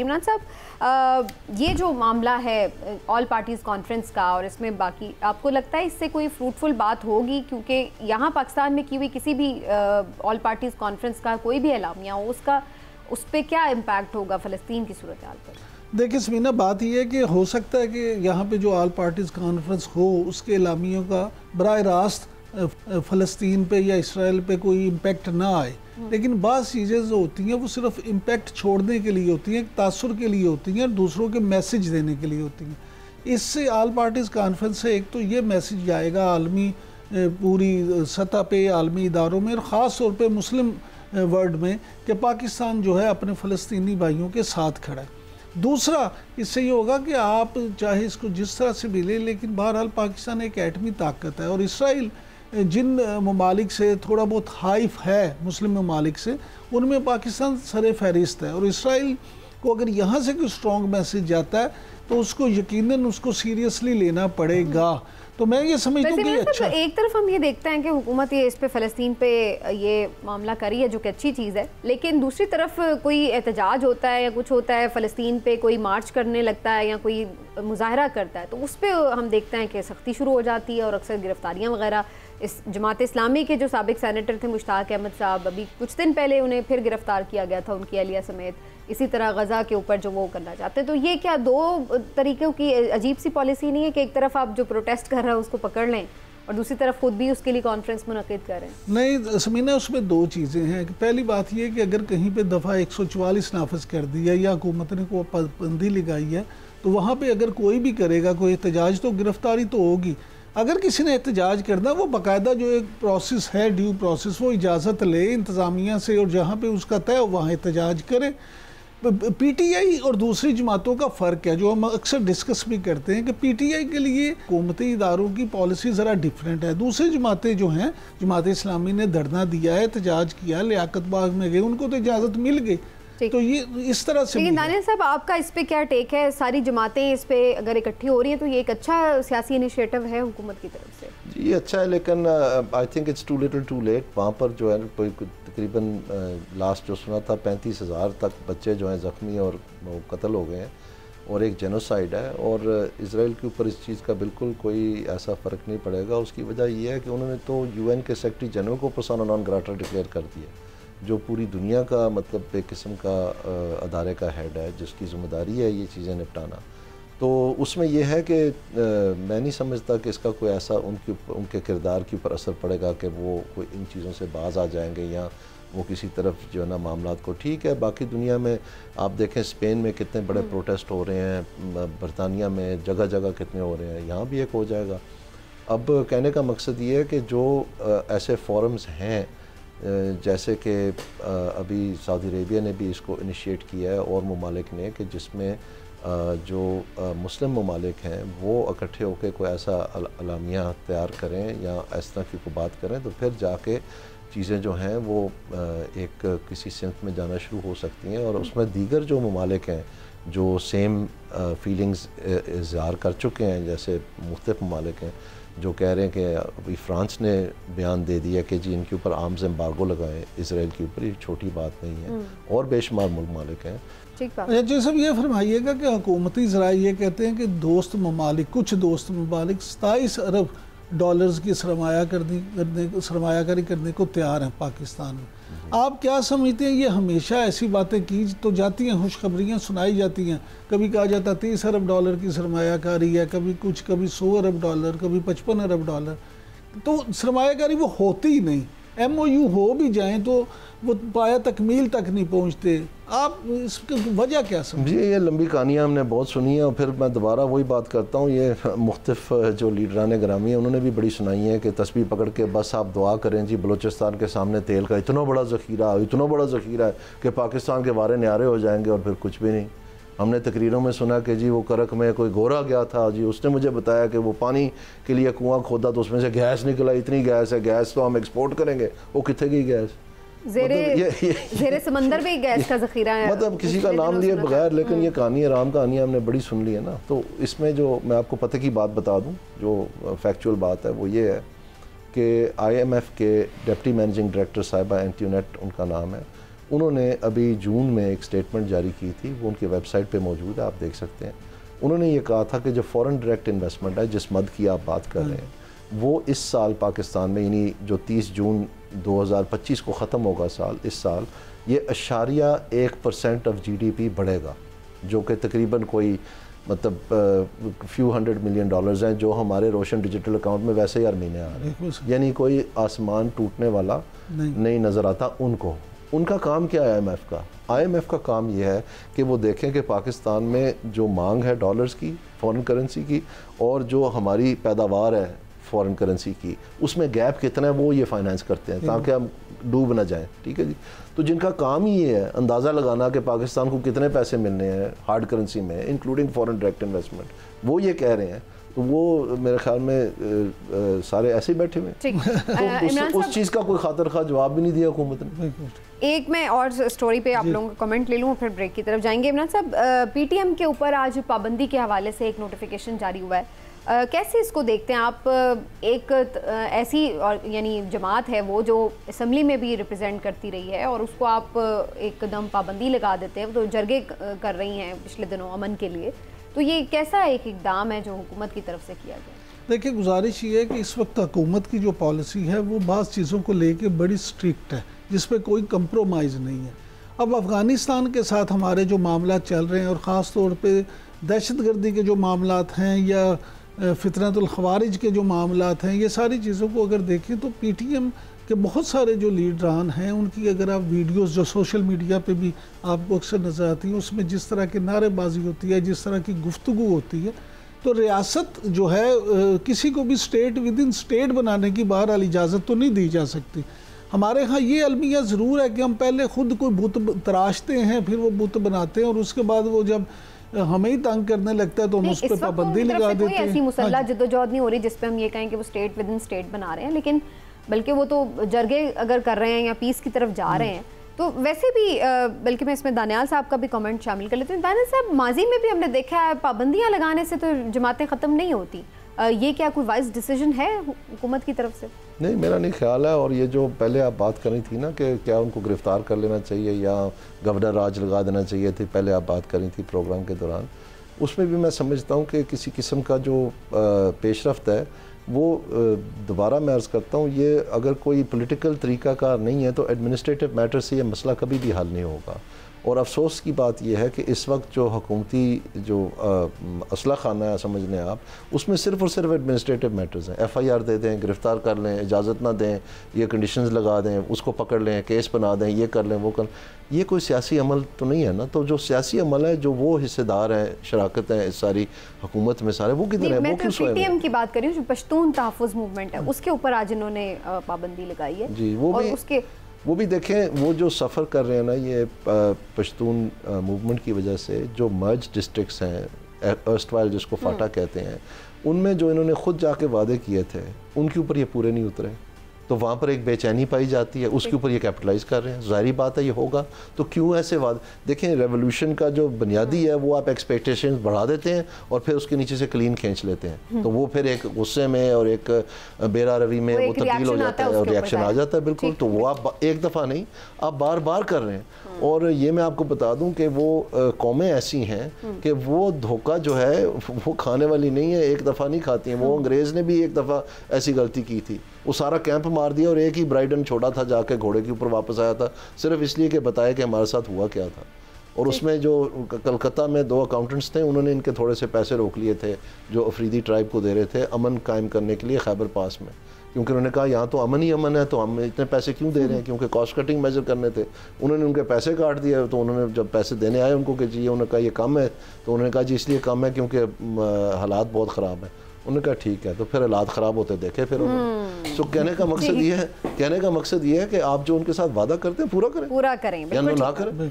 इमरान साहब, ये जो मामला है ऑल पार्टीज़ कॉन्फ्रेंस का और इसमें बाकी, आपको लगता है इससे कोई फ्रूटफुल बात होगी? क्योंकि यहाँ पाकिस्तान में की हुई किसी भी ऑल पार्टीज़ कॉन्फ्रेंस का कोई भी एलामिया हो, उसका उस पर क्या इम्पैक्ट होगा फ़लस्तीन की सूरत हाल पर? देखिए समीना, बात यह है कि हो सकता है कि यहाँ पे जो ऑल पार्टीज़ कॉन्फ्रेंस हो उसके एलामियों का बराह रास्त फ़लस्तीन पे या इसराइल पे कोई इम्पेक्ट ना आए, लेकिन बाज़ चीज़ें जो होती हैं वो सिर्फ इम्पेक्ट छोड़ने के लिए होती हैं, तासुर के लिए होती हैं और दूसरों के मैसेज देने के लिए होती हैं। इससे ऑल पार्टीज़ कॉन्फ्रेंस से एक तो ये मैसेज आएगा आलमी पूरी सतह पे, आलमी इदारों में और ख़ास तौर पे मुस्लिम वर्ल्ड में कि पाकिस्तान जो है अपने फ़लस्तीनी भाइयों के साथ खड़ा है। दूसरा, इससे ये होगा कि आप चाहे इसको जिस तरह से भी ले, लेकिन बहरहाल पाकिस्तान एक एटमी ताकत है और इसराइल जिन ममालिक से थोड़ा बहुत हाइफ है मुस्लिम ममालिक से, उनमें पाकिस्तान सरे फहरिस्त है और इसराइल को अगर यहाँ से कोई स्ट्रॉन्ग मैसेज जाता है तो उसको यकीनन उसको सीरियसली लेना पड़ेगा। तो मैं ये समझता हूँ कि अच्छा, एक तरफ हम ये देखते हैं कि हुकूमत ये इस पे फ़लस्तीन पे ये मामला करी है, जो कि अच्छी चीज़ है, लेकिन दूसरी तरफ कोई एहतजाज होता है या कुछ होता है, फ़लस्तीन पे कोई मार्च करने लगता है या कोई मुजाहरा करता है, तो उस पर हम देखते हैं कि सख्ती शुरू हो जाती है और अक्सर गिरफ्तारियाँ वगैरह। इस जमात इस्लामी के जो साबिक सैनेटर थे मुश्ताक अहमद साहब, अभी कुछ दिन पहले उन्हें फिर गिरफ्तार किया गया था, उनकी अहलिया समेत। इसी तरह गज़ा के ऊपर जो वो करना चाहते हैं, तो ये क्या दो तरीक़ों की अजीब सी पॉलिसी नहीं है कि एक तरफ आप जो प्रोटेस्ट कर रहे हैं उसको पकड़ लें और दूसरी तरफ खुद भी उसके लिए कॉन्फ्रेंस मुनक़िद करें? नहीं समीना, उसमें दो चीज़ें हैं। पहली बात यह कि अगर कहीं पे दफ़ा 144 नाफिज कर दी है या हुकूमत ने को पाबंदी लगाई है, तो वहाँ पे अगर कोई भी करेगा कोई एहतजाज तो गिरफ्तारी तो होगी। अगर किसी ने एहतजाज करना, वो बाकायदा जो एक प्रोसेस है, ड्यू प्रोसेस, वो इजाज़त ले इंतज़ामिया से और जहाँ पे उसका तय हो वहाँ एहतजाज करे। पीटीआई और दूसरी जमातों का फ़र्क है जो हम अक्सर डिस्कस भी करते हैं कि पीटीआई के लिए हुकूमती इदारों की पॉलिसी ज़रा डिफरेंट है। दूसरी जमातें जो हैं, जमात इस्लामी ने धरना दिया है, एहतजाज किया, लियाकत बाग में गए, उनको तो इजाज़त मिल गई। तो ये इस तरह से। लेकिन दानिश साहब, आपका इस पे क्या टेक है? सारी जमातें इस पे अगर इकट्ठी हो रही हैं तो ये एक अच्छा सियासी इनिशिएटिव है हुकूमत की तरफ से? जी अच्छा है, लेकिन I think it's too little too late. वहाँ पर जो है तकरीबन लास्ट जो सुना था 35,000 तक बच्चे जो हैं ज़ख्मी और वो कत्ल हो गए हैं और एक जेनोसाइड है और इसराइल के ऊपर इस चीज़ का बिल्कुल कोई ऐसा फ़र्क नहीं पड़ेगा। उसकी वजह यह है कि उन्होंने तो यूएन के सेक्रेटरी जनरल को पर्सोना नॉन ग्राटा डिक्लेयर कर दिया, जो पूरी दुनिया का मतलब एक किस्म का अदारे का हेड है जिसकी ज़िम्मेदारी है ये चीज़ें निपटाना। तो उसमें यह है कि मैं नहीं समझता कि इसका कोई ऐसा उनके किरदार के ऊपर असर पड़ेगा कि वो कोई इन चीज़ों से बाज आ जाएंगे या वो किसी तरफ जो है ना मामलात को। ठीक है, बाकी दुनिया में आप देखें स्पेन में कितने बड़े प्रोटेस्ट हो रहे हैं, बरतानिया में जगह जगह कितने हो रहे हैं, यहाँ भी एक हो जाएगा। अब कहने का मकसद ये है कि जो ऐसे फोरम्स हैं जैसे कि अभी सऊदी अरेबिया ने भी इसको इनिशिएट किया है और ममालिक ने, कि जिसमें जो मुस्लिम ममालिक हैं वो इकट्ठे होकर कोई ऐसा अलामिया तैयार करें या इस तरह की कोई बात करें, तो फिर जाके चीज़ें जो हैं वो एक किसी सिमत में जाना शुरू हो सकती हैं। और उसमें दीगर जो ममालिक हैं जो सेम फीलिंग्स इज़हार कर चुके हैं, जैसे मुख्तलिफ ममालिक हैं जो कह रहे हैं कि अभी फ्रांस ने बयान दे दिया कि जी इनके ऊपर आर्म्स एम्बार्गो लगाएं इसराइल के ऊपर, ये छोटी बात नहीं है, और बेशुमार ममालिक हैं। जी सब ये फरमाइएगा कि हुकूमती ज़रा ये कहते हैं कि दोस्त ममालिक, कुछ दोस्त ममालिक 27 अरब डॉलर्स की सरमायाकारी करने को तैयार हैं पाकिस्तान में। आप क्या समझते हैं, ये हमेशा ऐसी बातें की तो जाती हैं, खुशखबरियाँ सुनाई जाती हैं, कभी कहा जाता है 30 अरब डॉलर की सरमायाकारी है, कभी कुछ, कभी 100 अरब डॉलर, कभी 55 अरब डॉलर, तो सरमायाकारी वो होती ही नहीं। MOU हो भी जाएं तो वो पाया तकमील तक नहीं पहुंचते। आप इसकी वजह क्या समझे? जी ये लंबी कहानियाँ हमने बहुत सुनी है और फिर मैं दोबारा वही बात करता हूँ, ये मुख्तलिफ जो लीडरान ग्रामी हैं उन्होंने भी बड़ी सुनाई है कि तस्बीह पकड़ के बस आप दुआ करें जी बलूचिस्तान के सामने तेल का इतना बड़ा ज़ख़ीरा है कि पाकिस्तान के वारे न्यारे हो जाएंगे, और फिर कुछ भी नहीं। हमने तकरीरों में सुना कि जी वो करक में कोई गोरा गया था जी, उसने मुझे बताया कि वो पानी के लिए कुआं खोदा तो उसमें से गैस निकला, इतनी गैस है, गैस तो हम एक्सपोर्ट करेंगे। वो कितने गई गैस? ज़ेरे समंदर भी गैस का ज़ख़ीरा है, मतलब किसी का नाम लिए बगैर, लेकिन ये कहानी आराम कहानियाँ हमने बड़ी सुन ली है ना। तो इसमें जो मैं आपको पते की बात बता दूँ, जो फैक्चुअल बात है वो ये है कि IMF के डिप्टी मैनेजिंग डायरेक्टर साहिबा एंटोनेट उनका नाम है, उन्होंने अभी जून में एक स्टेटमेंट जारी की थी, वो उनकी वेबसाइट पे मौजूद है, आप देख सकते हैं। उन्होंने ये कहा था कि जो फॉरेन डायरेक्ट इन्वेस्टमेंट है, जिस मद की आप बात कर रहे हैं, वो इस साल पाकिस्तान में, यानी जो 30 जून 2025 को ख़त्म होगा साल, इस साल ये 1% ऑफ GDP बढ़ेगा, जो कि तकरीबन कोई मतलब फ्यू $100 मिलियन हैं, जो हमारे रोशन डिजिटल अकाउंट में वैसे ही हर महीने आ रहे हैं। यानी कोई आसमान टूटने वाला नहीं नज़र आता उनको। उनका काम क्या है IMF का? IMF का काम यह है कि वो देखें कि पाकिस्तान में जो मांग है डॉलर्स की, फॉरेन करेंसी की, और जो हमारी पैदावार है फॉरेन करेंसी की, उसमें गैप कितना है, वो ये फाइनेंस करते हैं ताकि हम डूब ना जाएं। ठीक है जी। तो जिनका काम ही ये है अंदाज़ा लगाना कि पाकिस्तान को कितने पैसे मिलने हैं हार्ड करेंसी में, इंक्लूडिंग फॉरेन डायरेक्ट इन्वेस्टमेंट, वो ये कह रहे हैं, तो वो मेरे ख्याल में सारे ऐसे ही बैठे हुए हैं। तो उस चीज़ का कोई खातिर खा जवाब भी नहीं दिया हुकूमत ने। एक मैं और स्टोरी पे आप लोगों का कमेंट ले लूँ, फिर ब्रेक की तरफ जाएंगे। इमरान साहब, PTM के ऊपर आज पाबंदी के हवाले से एक नोटिफिकेशन जारी हुआ है, कैसे इसको देखते हैं आप? एक ऐसी और यानी जमात है वो जो असम्बली में भी रिप्रेजेंट करती रही है और उसको आप एकदम पाबंदी लगा देते हैं, तो जरगे कर रही हैं पिछले दिनों अमन के लिए, तो ये कैसा एक इकदाम है जो हुकूमत की तरफ से किया गया? देखिए, गुजारिश ये है कि इस वक्त हुकूमत की जो पॉलिसी है वो बाज़ चीज़ों को लेके बड़ी स्ट्रिक्ट है, जिस पे कोई कंप्रोमाइज़ नहीं है। अब अफ़गानिस्तान के साथ हमारे जो मामला चल रहे हैं, और ख़ास तौर पे दहशतगर्दी के जो मामलात हैं या फितरतुल खवारिज के जो मामलात हैं, ये सारी चीज़ों को अगर देखें तो PTM के बहुत सारे जो लीडरान हैं उनकी अगर आप वीडियोस जो सोशल मीडिया पे भी आपको अक्सर नज़र आती हैं, उसमें जिस तरह की नारेबाजी होती है, जिस तरह की गुफ्तगू होती है, तो रियासत जो है किसी को भी स्टेट विद इन स्टेट बनाने की बहरहाल इजाज़त तो नहीं दी जा सकती। हमारे यहाँ ये अलमिया ज़रूर है कि हम पहले ख़ुद कोई बुत तराशते हैं, फिर वो बुत बनाते हैं, और उसके बाद वो जब हमें ही तंग करने लगता है तो हम उस पर पाबंदी लगा देते हैं। ऐसी मुसल्ला जद्दोजहद नहीं हो रही जिस पे हम ये कहें कि वो स्टेट विद इन स्टेट बना रहे हैं, लेकिन बल्कि वो तो जरगे अगर कर रहे हैं या पीस की तरफ जा रहे हैं। तो वैसे भी बल्कि मैं इसमें दानियाल साहब का भी कमेंट शामिल कर लेती हूँ। दानियाल साहब, माजी में भी हमने देखा है पाबंदियाँ लगाने से तो जमातें ख़त्म नहीं होती, ये क्या कोई वाइज डिसीजन है हुकूमत की तरफ से? नहीं, मेरा नहीं ख्याल है। और ये जो पहले आप बात कर रही थी ना कि क्या उनको गिरफ़्तार कर लेना चाहिए या गवर्नर राज लगा देना चाहिए थी, पहले आप बात कर रही थी प्रोग्राम के दौरान, उसमें भी मैं समझता हूँ कि किसी किस्म का जो पेशरफ्त है वो दोबारा मैं अर्ज़ करता हूँ, ये अगर कोई पॉलिटिकल तरीक़ाकार नहीं है तो एडमिनिस्ट्रेटिव मैटर से ये मसला कभी भी हल नहीं होगा। और अफसोस की बात यह है कि इस वक्त जो हुकूमती जो असला खाना है, समझ लें आप, उसमें सिर्फ़ और सिर्फ एडमिनिस्ट्रेटिव मैटर्स हैं। FIR दे दें, गिरफ़्तार कर लें, इजाज़त ना दें, ये कंडीशंस लगा दें, उसको पकड़ लें, केस बना दें, ये कर लें, वो कर, ये कोई सियासी अमल तो नहीं है ना। तो जो सियासी अमल है, जो वो हिस्सेदार हैं, शराकत है इस सारी हुकूमत में सारे, वो किधर है? वो क्यों सोए? PTM की बात कर रही हूँ, जो पश्तून तहफ़्फ़ुज़ मूवमेंट है, उसके ऊपर आज इन्होंने पाबंदी लगाई है जी। वो भी देखें, वो जो सफ़र कर रहे हैं ना ये पश्तून मूवमेंट की वजह से, जो मर्ज डिस्ट्रिक्ट्स हैं, अर्स्टवाइल जिसको फाटा कहते हैं, उनमें जो इन्होंने ख़ुद जाके वादे किए थे उनके ऊपर ये पूरे नहीं उतरे, तो वहाँ पर एक बेचैनी पाई जाती है, उसके ऊपर ये कैपिटलाइज़ कर रहे हैं। ज़ाहिरी बात है ये होगा, तो क्यों ऐसे वाद? देखें, रेवोल्यूशन का जो बुनियादी है वो आप एक्सपेक्टेशंस बढ़ा देते हैं और फिर उसके नीचे से क्लीन खींच लेते हैं, तो वो फिर एक गुस्से में और एक बेरा रवि में वो तब्दील हो जाता है और रिएक्शन आ जाता है। बिल्कुल, तो वो आप एक दफ़ा नहीं, आप बार बार कर रहे हैं। और ये मैं आपको बता दूं कि वो कौमें ऐसी हैं कि वो धोखा जो है वो खाने वाली नहीं है, एक दफ़ा नहीं खाती हैं। वो अंग्रेज़ ने भी एक दफ़ा ऐसी गलती की थी, वो सारा कैंप मार दिया और एक ही ब्राइडन छोड़ा था, जाके घोड़े के ऊपर वापस आया था, सिर्फ इसलिए कि बताया कि हमारे साथ हुआ क्या था। और उसमें जो कलकत्ता में 2 अकाउंटेंट्स थे, उन्होंने इनके थोड़े से पैसे रोक लिए थे जो अफरीदी ट्राइब को दे रहे थे अमन कायम करने के लिए खैबर पास में, क्योंकि उन्होंने कहा यहाँ तो अमन ही अमन है, तो हम इतने पैसे क्यों दे रहे हैं, क्योंकि कॉस्ट कटिंग मेजर करने थे। उन्होंने उनके पैसे काट दिए, तो उन्होंने जब पैसे देने आए उनको कि जी, उन्होंने कहा ये कम है, तो उन्होंने कहा जी इसलिए कम है क्योंकि हालात बहुत ख़राब है। उन्होंने कहा ठीक है, तो फिर हालात ख़राब होते देखे फिर उन्होंने। तो कहने का मकसद ये है कि आप जो उनके साथ वादा करते हैं पूरा करें या ना करें।